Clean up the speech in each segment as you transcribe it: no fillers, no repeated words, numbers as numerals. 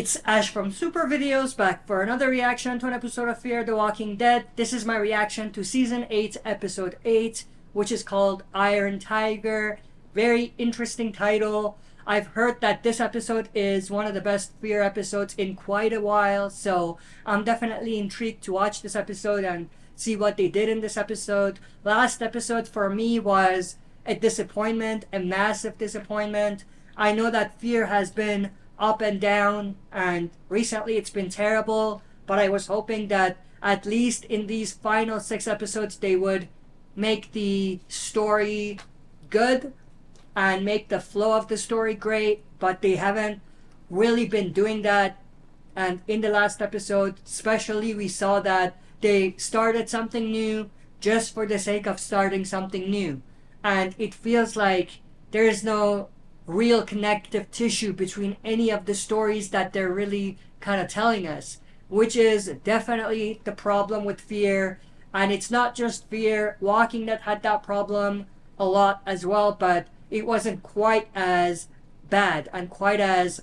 It's Ash from SuperVideos, back for another reaction to an episode of Fear the Walking Dead. This is my reaction to Season 8, Episode 8, which is called Iron Tiger. Very interesting title. I've heard that this episode is one of the best Fear episodes in quite a while, so I'm definitely intrigued to watch this episode and see what they did in this episode. Last episode for me was a disappointment, a massive disappointment. I know that Fear has been up and down, and recently it's been terrible, but I was hoping that at least in these final 6 episodes they would make the story good and make the flow of the story great, but they haven't really been doing that. And in the last episode especially, we saw that they started something new just for the sake of starting something new, and it feels like there is no real connective tissue between any of the stories that they're really kind of telling us, which is definitely the problem with Fear. And it's not just Fear. Walking Dead had that problem a lot as well, but it wasn't quite as bad and quite as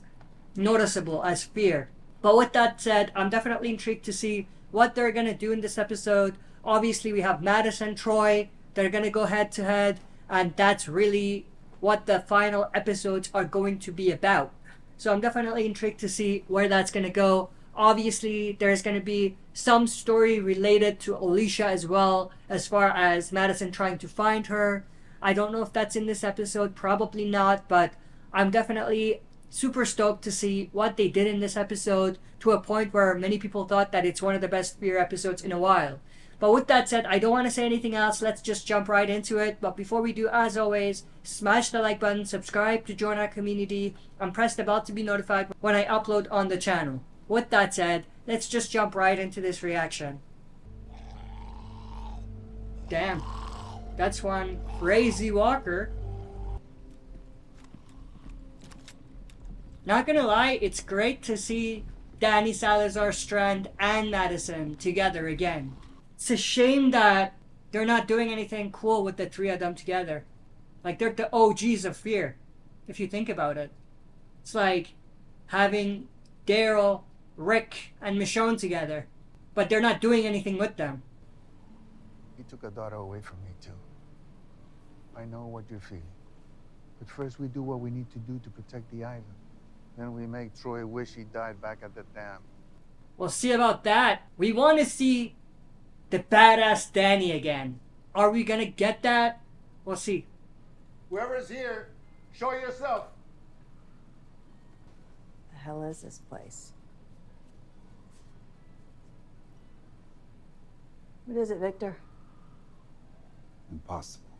noticeable as Fear. But with that said, I'm definitely intrigued to see what they're gonna do in this episode. Obviously we have Madison, Troy, they're gonna go head to head, and that's really what the final episodes are going to be about. So I'm definitely intrigued to see where that's going to go. Obviously, there's going to be some story related to Alicia as well, as far as Madison trying to find her. I don't know if that's in this episode, probably not, but I'm definitely super stoked to see what they did in this episode, to a point where many people thought that it's one of the best Fear episodes in a while. But with that said, I don't want to say anything else. Let's just jump right into it. But before we do, as always, smash the like button, subscribe to join our community, and press the bell to be notified when I upload on the channel. With that said, let's just jump right into this reaction. Damn, that's one crazy walker. Not gonna lie, it's great to see Danny, Salazar, Strand, and Madison together again. It's a shame that they're not doing anything cool with the 3 of them together. Like, they're the OGs of Fear, if you think about it. It's like having Daryl, Rick, and Michonne together, but they're not doing anything with them. You took a daughter away from me too. I know what you're feeling. But first we do what we need to do to protect the island. Then we make Troy wish he died back at the dam. We'll see about that. We want to see the badass Danny again. Are we gonna get that? We'll see. Whoever's here, show yourself. The hell is this place? What is it, Victor? Impossible.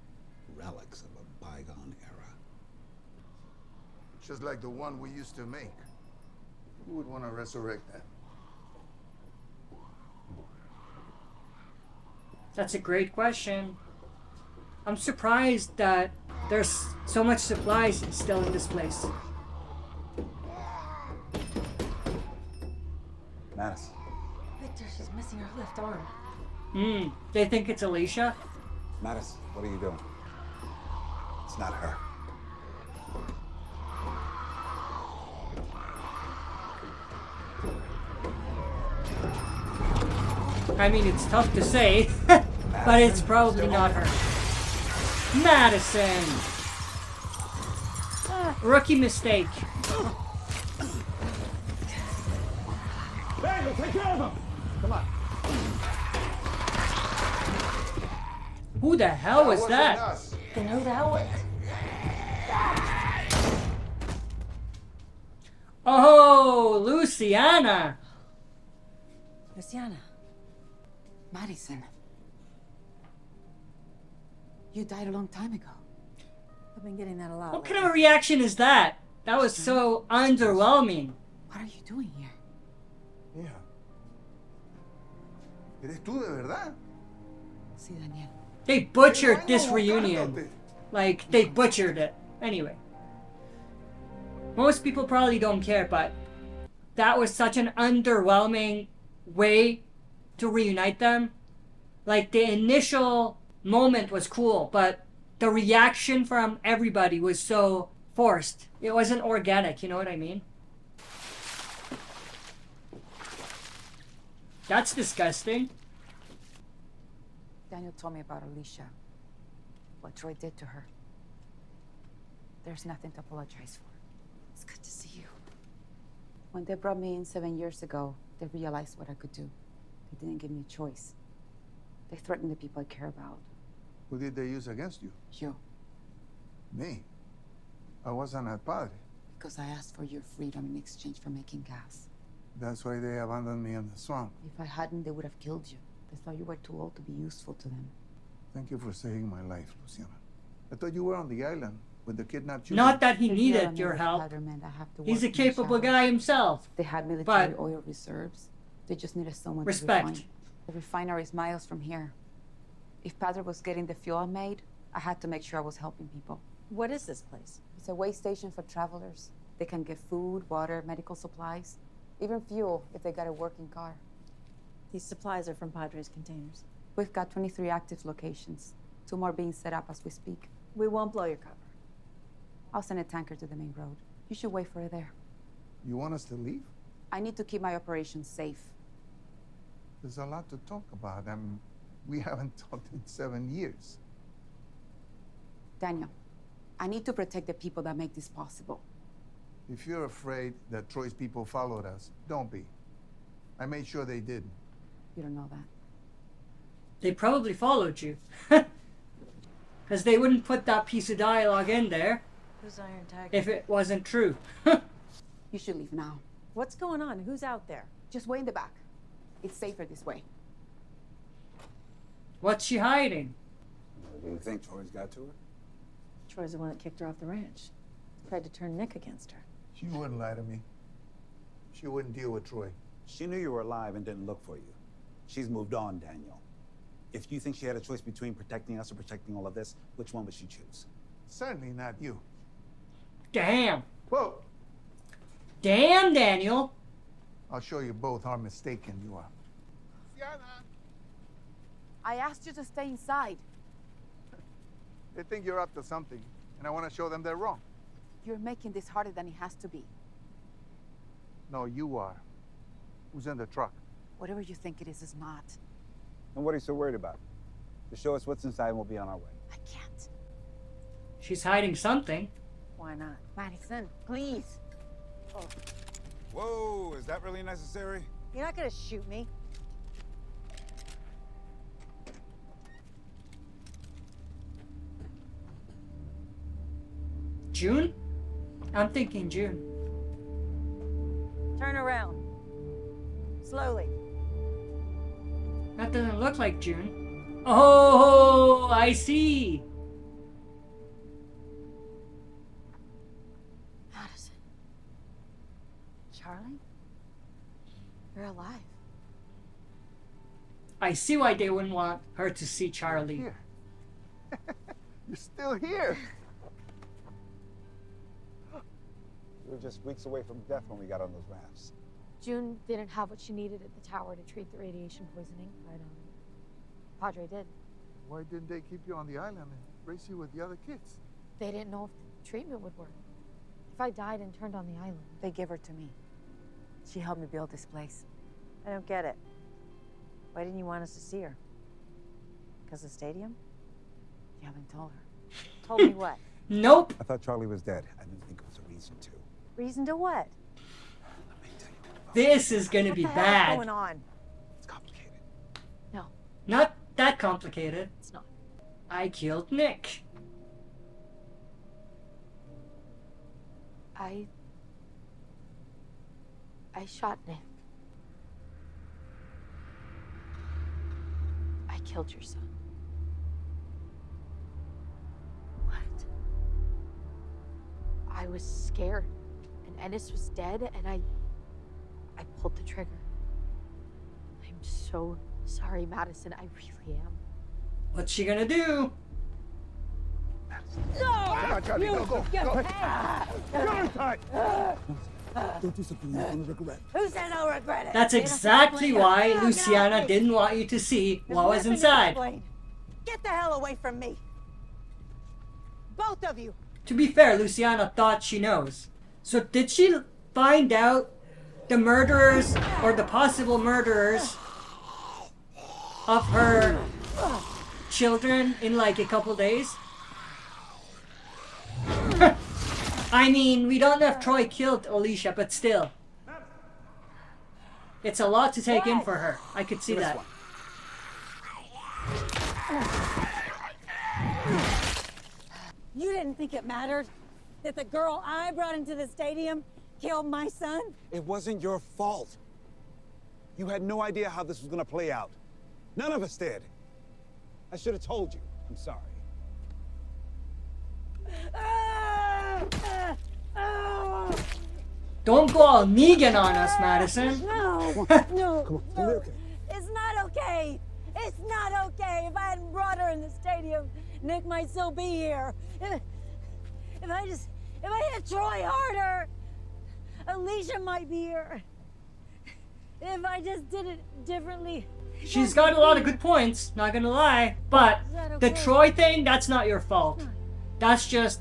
Relics of a bygone era. Just like the one we used to make. Who would want to resurrect that? That's a great question. I'm surprised that there's so much supplies still in this place. Madison. Victor, she's missing her left arm. They think it's Alicia? Madison, what are you doing? It's not her. I mean, it's tough to say, but it's probably not her. Madison! Rookie mistake. Daniel, take care of him! Come on. Who the hell was that? Then who the hell was it? Oh, Luciana! Luciana. Madison. You died a long time ago. I've been getting that a lot. What kind of a reaction is that? That was so underwhelming. What are you doing here? Mija. ¿Eres tú de verdad? Sí, Daniel. They butchered this reunion. Like, they butchered it. Anyway. Most people probably don't care, but that was such an underwhelming way to reunite them. Like, the initial moment was cool, but the reaction from everybody was so forced. It wasn't organic, you know what I mean? That's disgusting. Daniel told me about Alicia. What Troy did to her. There's nothing to apologize for. It's good to see you. When they brought me in 7 years ago, they realized what I could do. They didn't give me a choice. They threatened the people I care about. Who did they use against you? You. Me? I wasn't a padre. Because I asked for your freedom in exchange for making gas. That's why they abandoned me in the swamp. If I hadn't, they would have killed you. They thought you were too old to be useful to them. Thank you for saving my life, Luciana. I thought you were on the island when the kidnapped you. Not that he If needed you're your a help. powder man, I have to He's a work in the capable showers. guy himself. They had military But- oil reserves. They just needed someone Respect. to refine. The refinery is miles from here. If Padre was getting the fuel I made, I had to make sure I was helping people. What is this place? It's a way station for travelers. They can get food, water, medical supplies, even fuel if they got a working car. These supplies are from Padre's containers. We've got 23 active locations. 2 more being set up as we speak. We won't blow your cover. I'll send a tanker to the main road. You should wait for her there. You want us to leave? I need to keep my operations safe. There's a lot to talk about. We haven't talked in 7 years. Daniel, I need to protect the people that make this possible. If you're afraid that Troy's people followed us, don't be. I made sure they didn't. You don't know that. They probably followed you. Because they wouldn't put that piece of dialogue in there Who's Iron Tiger? if it wasn't true. You should leave now. What's going on? Who's out there? Just wait in the back. It's safer this way. What's she hiding? Do you think Troy's got to her? Troy's the one that kicked her off the ranch. Tried to turn Nick against her. She wouldn't lie to me. She wouldn't deal with Troy. She knew you were alive and didn't look for you. She's moved on, Daniel. If you think she had a choice between protecting us or protecting all of this, which one would she choose? Certainly not you. Damn. Whoa! Damn, Daniel. I'll show you both how mistaken you are. I asked you to stay inside. They think you're up to something, and I want to show them they're wrong. You're making this harder than it has to be. No, you are. Who's in the truck? Whatever you think it is not. And what are you so worried about? Just show us what's inside and we'll be on our way. I can't. She's hiding something. Why not? Madison, please. Whoa, is that really necessary? You're not gonna shoot me. June? I'm thinking June. Turn around. Slowly. That doesn't look like June. Oh, I see. Madison. Charlie? You're alive. I see why they wouldn't want her to see Charlie. Here. You're still here. We were just weeks away from death when we got on those rafts. June didn't have what she needed at the tower to treat the radiation poisoning, but Padre did. Why didn't they keep you on the island and race you with the other kids? They didn't know if the treatment would work. If I died and turned on the island. They gave her to me. She helped me build this place. I don't get it. Why didn't you want us to see her? Because of the stadium? You haven't told her. Told me what? Nope. I thought Charlie was dead. I didn't think it was a reason to. Reason to what? Let me tell you about This is gonna What be the hell's bad. going on? It's complicated. No, Not that complicated. it's not. I killed Nick. I shot Nick. I killed your son. What? I was scared, and Ennis was dead, and I pulled the trigger. I'm so sorry, Madison. I really am. What's she gonna do? Come on, Charlie, go, go, go. Don't do something you're gonna regret. Who said I'll regret it? That's exactly why Luciana didn't want you to see what was inside. Get the hell away from me. Both of you. To be fair, Luciana thought she knows. So did she find out the murderers or the possible murderers of her children in like a couple days. I mean, we don't know if Troy killed Alicia, but still. It's a lot to take in for her. I could see that. You didn't think it mattered that the girl I brought into the stadium killed my son? It wasn't your fault. You had no idea how this was gonna play out. None of us did. I should have told you. I'm sorry. Don't go all Negan on us, Madison. No, no, Come on, no. okay. It's not okay. It's not okay. If I hadn't brought her in the stadium, Nick might still be here. If I hit Troy harder, Alicia might be here. If I just did it differently. She's got a lot of good points, not gonna lie. But the Troy thing, that's not your fault. That's just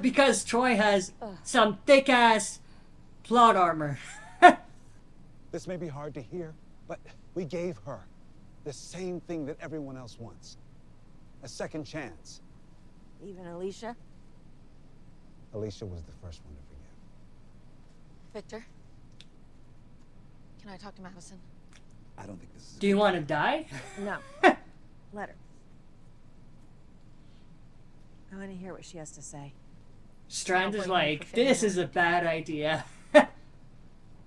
because Troy has some thick-ass plot armor. This may be hard to hear, but we gave her the same thing that everyone else wants. A second chance. Even Alicia? Alicia was the first one to forgive. Victor, can I talk to Madison? I don't think this is... Do you want to die? No. Let her. I want to hear what she has to say. Strand is like, this is a bad idea.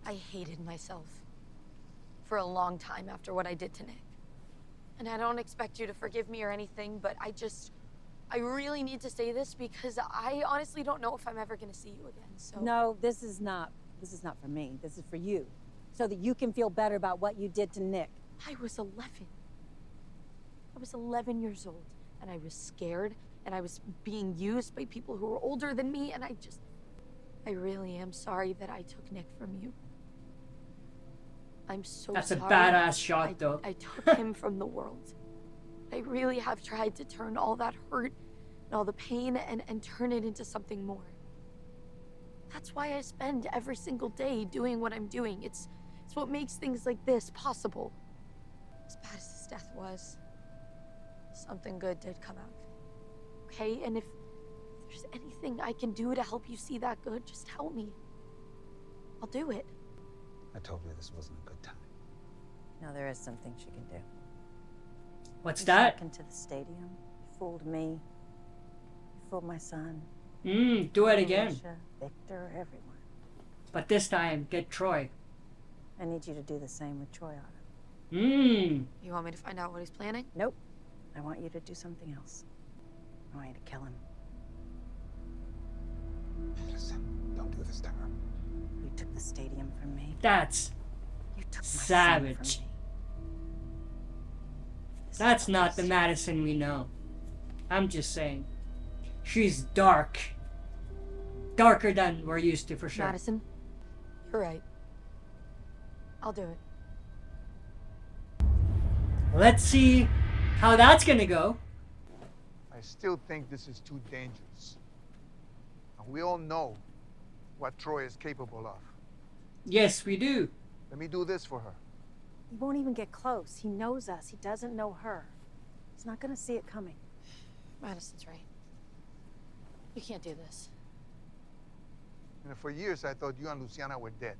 I hated myself for a long time after what I did to Nick. And I don't expect you to forgive me or anything, but I really need to say this because I honestly don't know if I'm ever going to see you again, so... No, this is not for me. This is for you. So that you can feel better about what you did to Nick. I was 11. I was 11 years old, and I was scared, and I was being used by people who were older than me, and I really am sorry that I took Nick from you. I'm so That's sorry. a badass shot, though. I took him from the world. I really have tried to turn all that hurt and all the pain and turn it into something more. That's why I spend every single day doing what I'm doing. It's what makes things like this possible. As bad as his death was, something good did come out of it. Okay? And if there's anything I can do to help you see that good, just tell me. I'll do it. I told you this wasn't a good time. No, there is something she can do. What's You that? snuck into the stadium. You fooled me. You fooled my son. Do it again. Alicia, Victor, everyone. But this time, get Troy. I need you to do the same with Troy Otto. You want me to find out what he's planning? Nope. I want you to do something else. I want you to kill him. Listen, don't do this to her. You took the stadium from me. That's You took my savage. son from me. This That's is not the worse. Madison we know. I'm just saying. She's dark. Darker than we're used to, for sure. Madison, you're right. I'll do it. Let's see how that's gonna go. I still think this is too dangerous. And we all know what Troy is capable of. Yes, we do. Let me do this for her. He won't even get close. He knows us. He doesn't know her. He's not gonna see it coming. Madison's right. You can't do this. And for years, I thought you and Luciana were dead.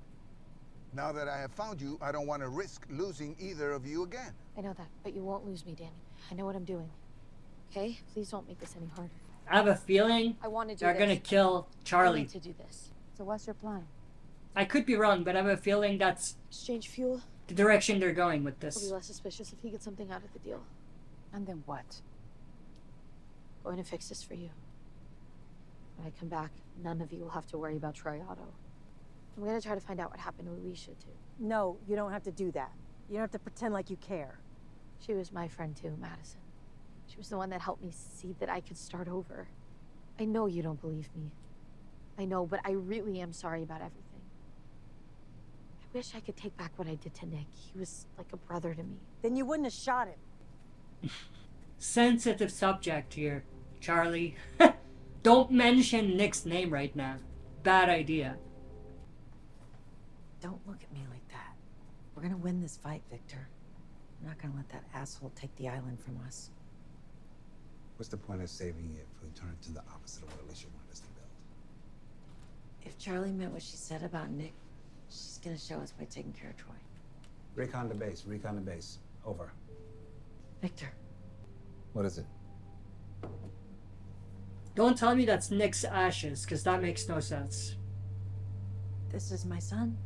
Now that I have found you, I don't want to risk losing either of you again. I know that, but you won't lose me, Danny. I know what I'm doing. Okay? Please don't make this any harder. I have a feeling I want to do they're this. gonna kill I Charlie. need to do this. So what's your plan? I could be wrong, but I have a feeling that's Exchange fuel. the direction they're going with I'll be this. less suspicious if he gets something out of the deal. And then what? Going to fix this for you. When I come back, none of you will have to worry about Troy Otto. I'm gonna try to find out what happened to Alicia, too. No, you don't have to do that. You don't have to pretend like you care. She was my friend, too, Madison. She was the one that helped me see that I could start over. I know you don't believe me. I know, but I really am sorry about everything. I wish I could take back what I did to Nick. He was like a brother to me. Then you wouldn't have shot him. Sensitive subject here, Charlie. Don't mention Nick's name right now. Bad idea. Don't look at me like that. We're gonna win this fight, Victor. I'm not gonna let that asshole take the island from us. What's the point of saving it if we turn it to the opposite of what Alicia wanted us to build? If Charlie meant what she said about Nick, she's gonna show us by taking care of Troy. Recon to base, recon to base. Over. Victor. What is it? Don't tell me that's Nick's ashes, because that makes no sense. This is my son.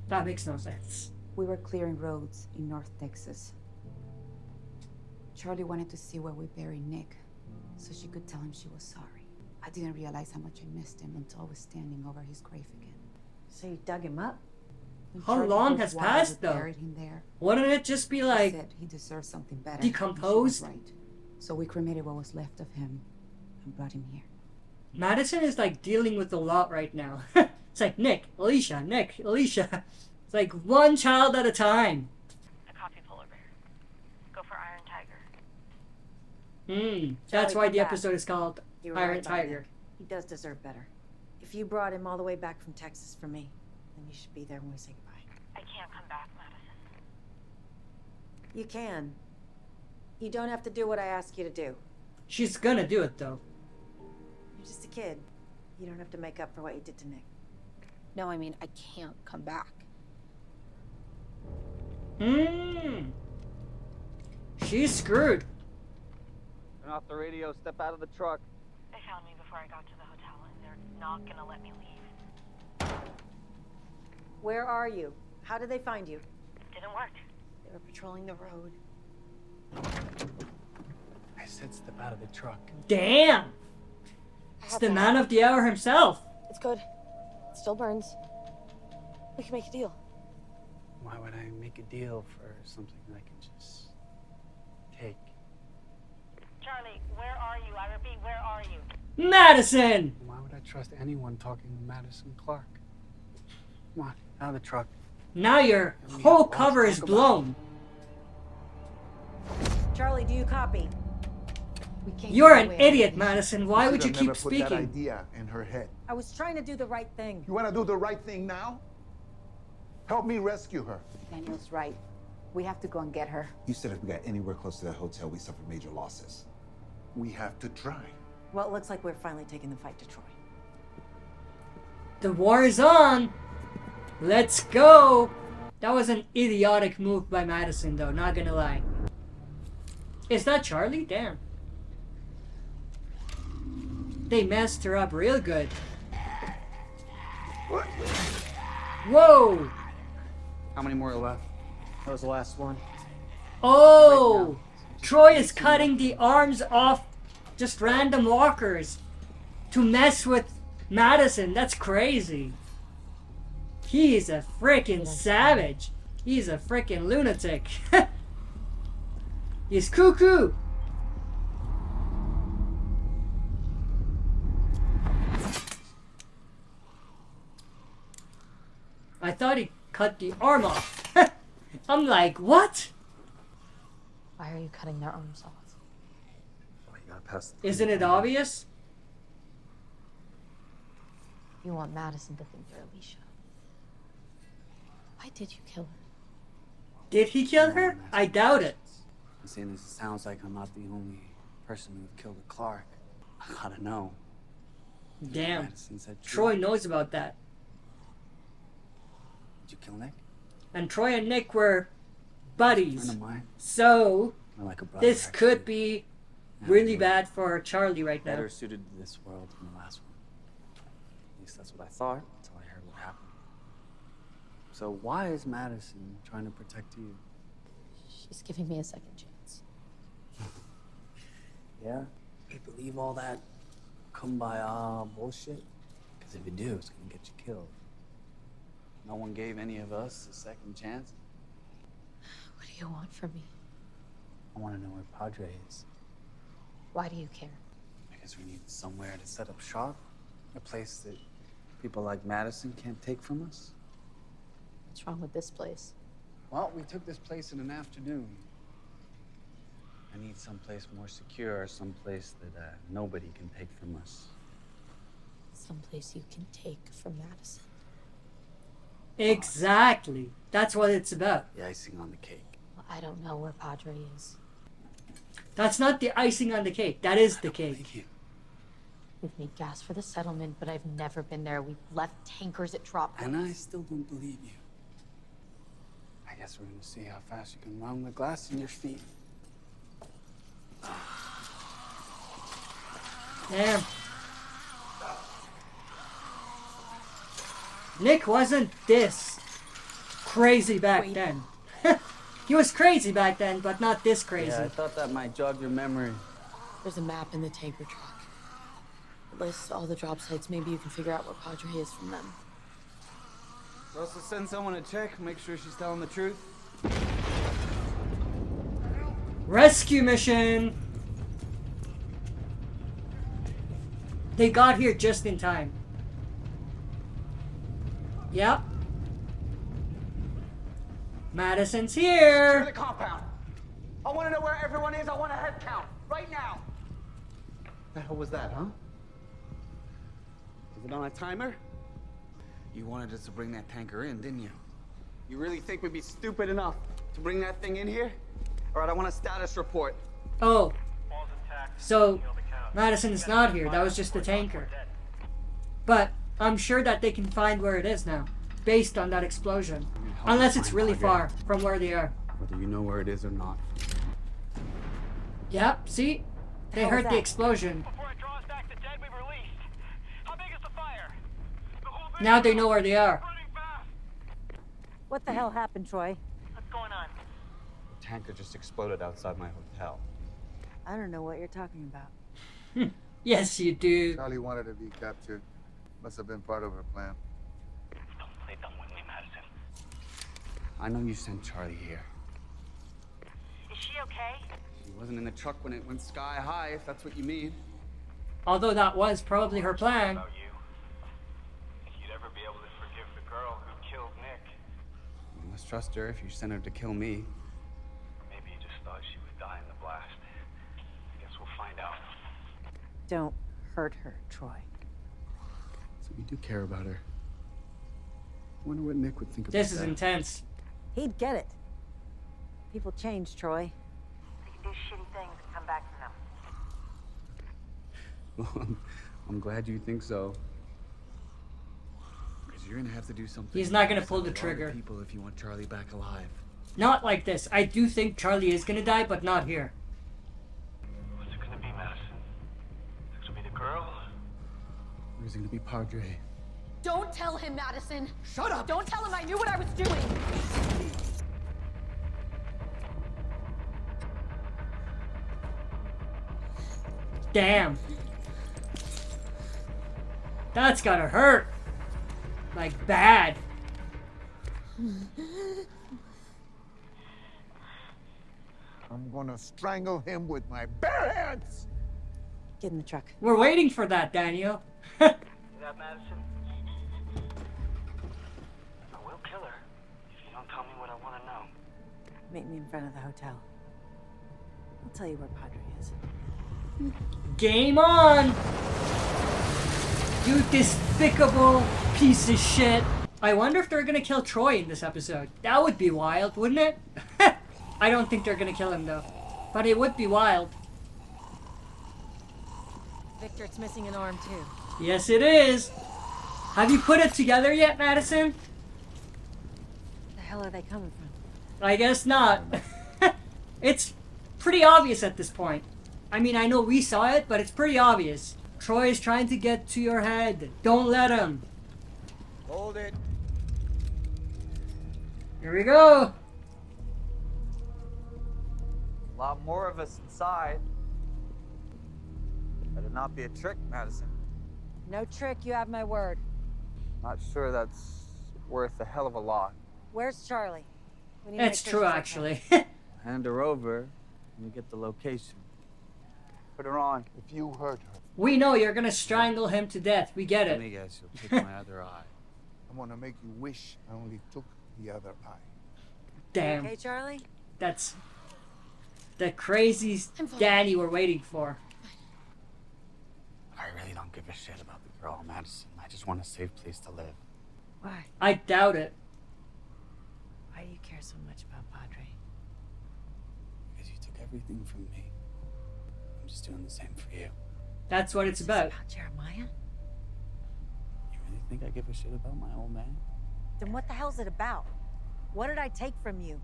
That makes no sense. We were clearing roads in North Texas. Charlie wanted to see where we buried Nick, so she could tell him she was sorry. I didn't realize how much I missed him until I was standing over his grave again. So you dug him up? When How Charlie long heard has why passed, we though? buried him there, Wouldn't it just be he like, said he deserved something better. and she was decomposed? right. So we cremated what was left of him and brought him here. Madison is like dealing with a lot right now. It's like Nick, Alicia, Nick, Alicia. It's like one child at a time. A coffee pullover. Go for Iron Tiger. That's Charlie, why come the back. episode is called You were Iron right about Tiger. Nick. He does deserve better. If you brought him all the way back from Texas for me, then you should be there when we say goodbye. I can't come back, Madison. You can. You don't have to do what I ask you to do. She's gonna do it though. You're just a kid. You don't have to make up for what you did to Nick. No, I mean, I can't come back. She's screwed. Turn off the radio, step out of the truck. They found me before I got to the hotel, and they're not gonna let me leave. Where are you? How did they find you? Didn't work. They were patrolling the road. I said step out of the truck. Damn! It's the man of the hour himself. It's good. It still burns. We can make a deal. Why would I make a deal for something I can just take? Charlie, where are you? I repeat, where are you? Madison! Why would I trust anyone talking to Madison Clark? Come on, out of the truck. Now your whole cover is blown. Charlie, do you copy? We can't You're get an away. idiot, Madison. Why would you Should've keep never put that speaking? idea in her head. I was trying to do the right thing. You want to do the right thing now? Help me rescue her. Daniel's right. We have to go and get her. You said if we got anywhere close to that hotel, we suffered major losses. We have to try. Well, it looks like we're finally taking the fight to Troy. The war is on. Let's go. That was an idiotic move by Madison, though. Not gonna lie. Is that Charlie? Damn. They messed her up real good. Whoa! How many more are left? That was the last one. Oh! Troy is cutting the arms off just random walkers to mess with Madison. That's crazy. He's a freaking savage. He's a freaking lunatic. He's cuckoo. I thought he cut the arm off. I'm like, what? Why are you cutting their arms off? Oh, you gotta pass the Isn't it obvious? You want Madison to think you're Alicia. Why did you kill her? Did he kill her? I doubt it. I'm saying this, it sounds like I'm not the only person who killed a Clark. I gotta know. Damn. Madison said Troy knows about that. Did you kill Nick? And Troy and Nick were buddies. Friend of mine. So, Or like a brother, this actually. could be Yeah, really he was bad for Charlie right now. better suited to this world than the last one. At least that's what I thought until I heard what happened. So why is Madison trying to protect you? She's giving me a second chance. Yeah? You believe all that kumbaya bullshit? Because if you do, it's gonna get you killed. No one gave any of us a second chance. What do you want from me? I want to know where Padre is. Why do you care? Because we need somewhere to set up shop. A place that people like Madison can't take from us. What's wrong with this place? Well, we took this place in an afternoon. I need someplace more secure, someplace that nobody can take from us. Someplace you can take from Madison. Exactly. That's what it's about. The icing on the cake. Well, I don't know where Padre is. That's not the icing on the cake. That is the cake. We've made gas for the settlement, but I've never been there. We've left tankers at drop points. And I still don't believe you. I guess we're gonna see how fast you can run with glass in your feet. Damn. Nick wasn't this crazy back then. He was crazy back then, but not this crazy. Yeah, I thought that might jog your memory. There's a map in the tanker truck. It lists all the drop sites. Maybe you can figure out where Padre is from them. Also send someone to check, make sure she's telling the truth. Rescue mission! They got here just in time. Yep. Madison's here! Secure the compound. I want to know where everyone is. I want a head count. Right now. The hell was that, huh? Was it on a timer? You wanted us to bring that tanker in, didn't you? You really think we'd be stupid enough to bring that thing in here? All right, I want a status report. Oh. So, Madison's not here. That was just the tanker. But I'm sure that they can find where it is now, based on that explosion. Unless it's really far from where they are. Whether you know where it is or not. Yep, see? They heard the explosion. Before it draws back the dead we've released. How big is the fire? The whole thing Now they know where they are. running fast. What the hell happened, Troy? What's going on? The tanker just exploded outside my hotel. I don't know what you're talking about. Yes, you do. Charlie wanted to be captured. Must have been part of her plan. Don't play dumb with me, Madison. I know you sent Charlie here. Is she okay? She wasn't in the truck when it went sky high, if that's what you mean. Although that was probably her plan. About you. If you'd ever be able to forgive the girl who killed Nick. You must trust her if you sent her to kill me. Maybe you just thought she would die in the blast. I guess we'll find out. Don't hurt her, Troy. So you do care about her. I wonder what Nick would think about This is that. intense. He'd get it. People change, Troy. They can do shitty things and come back from them. Well, I'm glad you think so. Because you're gonna have to do something. He's not gonna to pull the save a lot of trigger. People, if you want Charlie back alive. Not like this. I do think Charlie is gonna die, but not here. What's it gonna be, Madison? It's gonna be the girl? Or is it gonna be Padre? Don't tell him, Madison. Shut up! Don't tell him I knew what I was doing. Damn. That's gotta hurt. Like, bad. I'm gonna strangle him with my bare hands! Get in the truck. We're waiting for that, Daniel. Is that Madison? I will kill her if you don't tell me what I want to know. Meet me in front of the hotel. I'll tell you where Padre is. Game on! You despicable piece of shit. I wonder if they're gonna kill Troy in this episode. That would be wild, wouldn't it? I don't think they're gonna kill him though. But it would be wild. Victor, it's missing an arm too. Yes, it is. Have you put it together yet, Madison? Where the hell are they coming from? I guess not. It's pretty obvious at this point. I mean, I know we saw it, but it's pretty obvious. Troy is trying to get to your head. Don't let him. Hold it. Here we go. A lot more of us inside. Better not be a trick, Madison. No trick, you have my word. Not sure that's worth a hell of a lot. Where's Charlie? We need to It's make sure true, she's actually. Hand her over, and you get the location. Put her on. If you hurt her, We know you're gonna strangle him to death. We get Let me it. guess, you'll take my other eye. I'm gonna make you wish I only took the other eye. Damn. Okay, Charlie? That's the crazy I'm fine. Danny we're waiting for. I really don't give a shit about the girl, Madison. I just want a safe place to live. Why? I doubt it. Why do you care so much about Padre? everything from me. I'm just doing the same for you. That's what it's about. About Jeremiah? You really think I give a shit about my old man? Then what the hell's it about? What did I take from you?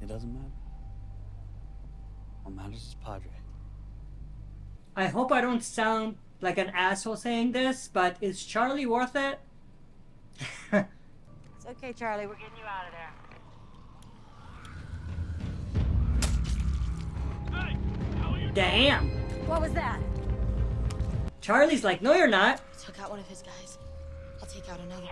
It doesn't matter. What matters is Padre. I hope I don't sound like an asshole saying this, but is Charlie worth it? It's okay, Charlie. We're Getting you out of there. Damn. What was that? Charlie's like, no, you're not. Took out one of his guys. I'll take out another.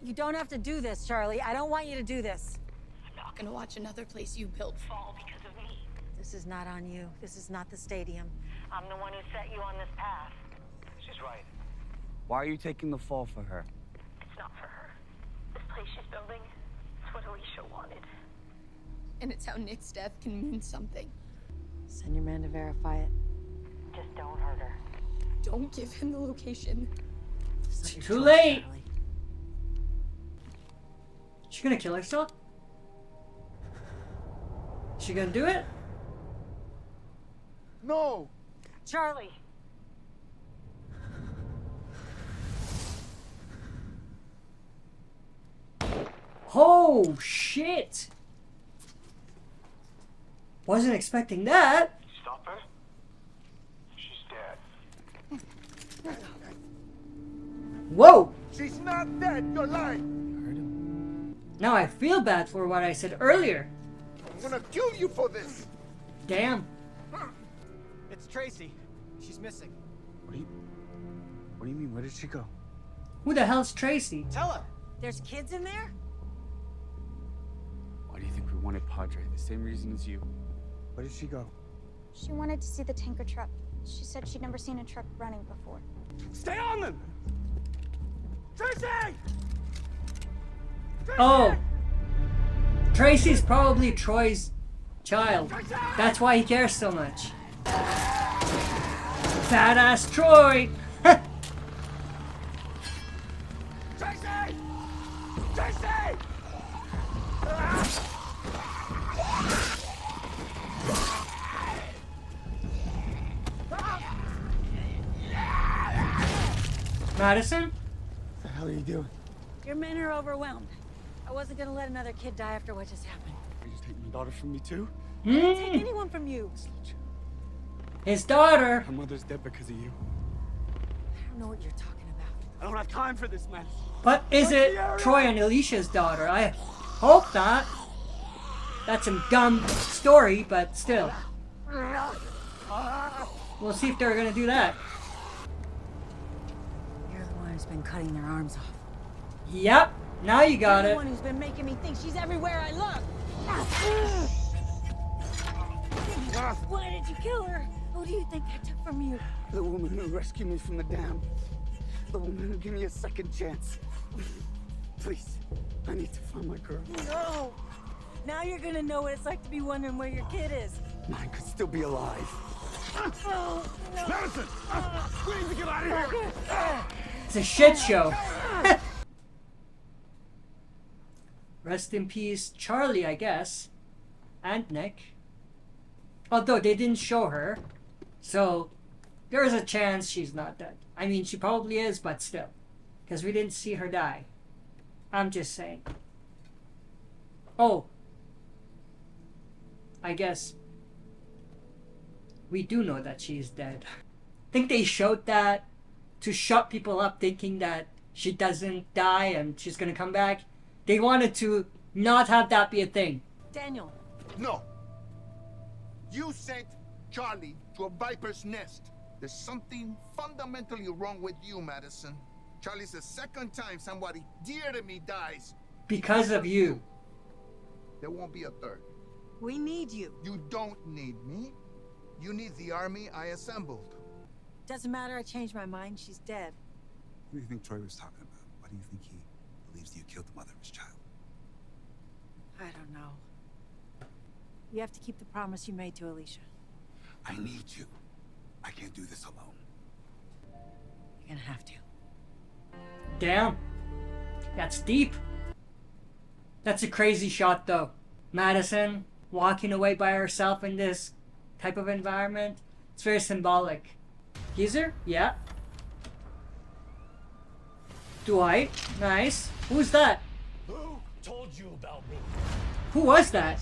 You don't have to do this, Charlie. I don't want you to do this. I'm not gonna watch another place you built fall because of me. This is not on you. This is not the stadium. I'm the one who set you on this path. She's right. Why are you taking the fall for her? It's not for her. This place she's building is what Alicia wanted. And it's how Nick's death can mean something. Send your man to verify it. Just don't hurt her. Don't give him the location. It's too late. She gonna kill herself? She gonna do it? No! Charlie! Oh, shit! Wasn't expecting that. Stop her? She's dead. Whoa! She's not dead! You're lying! Heard him? Now I feel bad for what I said earlier. I'm gonna kill you for this! Damn. It's Tracy. She's missing. What do you mean? Where did she go? Who the hell's Tracy? Tell her. There's kids in there? Why do you think we wanted Padre? The same reason as you. Where did she go? She wanted to see the tanker truck. She said she'd never seen a truck running before. Stay on them! Tracy! Oh. Tracy's probably Troy's child. That's why he cares so much. Fat ass Troy! Tracy! Tracy! Madison? What the hell are you doing? Your men are overwhelmed. I wasn't gonna let another kid die after what just happened. Are you just taking my daughter from me too? I didn't take anyone from you. His daughter. My mother's dead because of you. I don't know what you're talking about. I don't have time for this mess. But is it Troy and Alicia's daughter? I hope not. That's a dumb story, but still. We'll see if they're gonna do that. You're the one who's been cutting their arms off. Yep, now you got You're it. the one who's been making me think she's everywhere I look. Why did you kill her? Who do you think I took from you? The woman who rescued me from the dam. The woman who gave me a second chance. Please, I need to find my girl. No! Now you're gonna know what it's like to be wondering where your kid is. Mine could still be alive. Oh, no. Madison! We need to get out of here! It's a shit show. Rest in peace, Charlie, I guess. And Nick. Although they didn't show her. So, there's a chance she's not dead. I mean, she probably is, but still. Because we didn't see her die. I'm just saying. Oh. I guess we do know that she's dead. I think they showed that to shut people up thinking that she doesn't die and she's gonna come back. They wanted to not have that be a thing. Daniel. No. You sent Charlie to a viper's nest. There's something fundamentally wrong with you, Madison. Charlie's the second time somebody dear to me dies. Because of you. There won't be a third. We need you. You don't need me. You need the army I assembled. Doesn't matter, I changed my mind. She's dead. What do you think Troy was talking about? Why do you think he believes you killed the mother of his child? I don't know. You have to keep the promise you made to Alicia. I need you. I can't do this alone. You're gonna have to. Damn. That's deep. That's a crazy shot though. Madison walking away by herself in this type of environment. It's very symbolic. Geezer? Yeah. Dwight? Nice. Who's that? Who told you about me? Who was that?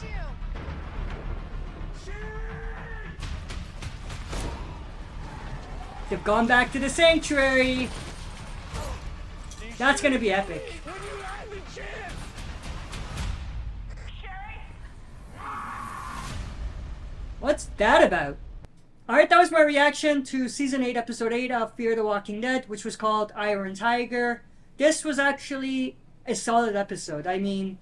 They've gone back to the sanctuary. That's gonna be epic. What's that about? Alright, that was my reaction to Season 8, Episode 8 of Fear the Walking Dead, which was called Iron Tiger. This was actually a solid episode. I mean,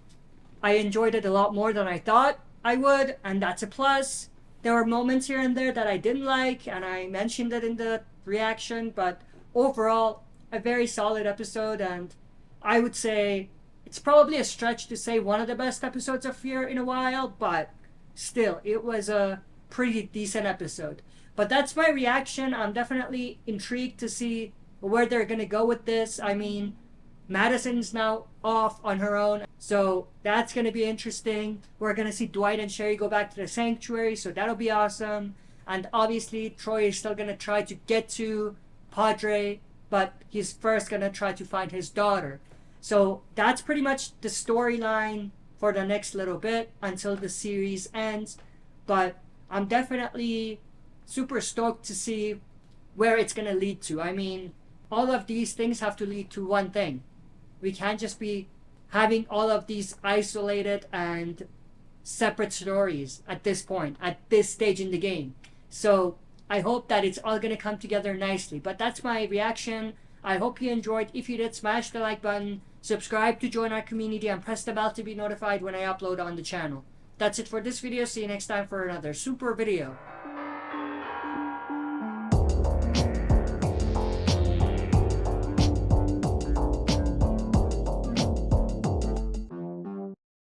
I enjoyed it a lot more than I thought I would, and that's a plus. There were moments here and there that I didn't like, and I mentioned it in the reaction, but overall, a very solid episode, and I would say it's probably a stretch to say one of the best episodes of Fear in a while, but still, it was a pretty decent episode. But that's my reaction. I'm definitely intrigued to see where they're gonna go with this. I mean, Madison's now off on her own, so that's gonna be interesting. We're gonna see Dwight and Sherry go back to the sanctuary, so that'll be awesome. And obviously, Troy is still gonna try to get to Padre, but he's first gonna try to find his daughter. So that's pretty much the storyline for the next little bit until the series ends. But I'm definitely super stoked to see where it's gonna lead to. I mean, all of these things have to lead to one thing. We can't just be having all of these isolated and separate stories at this point, at this stage in the game. So I hope that it's all gonna come together nicely. But that's my reaction. I hope you enjoyed. If you did, smash the like button, subscribe to join our community, and press the bell to be notified when I upload on the channel. That's it for this video. See you next time for another super video.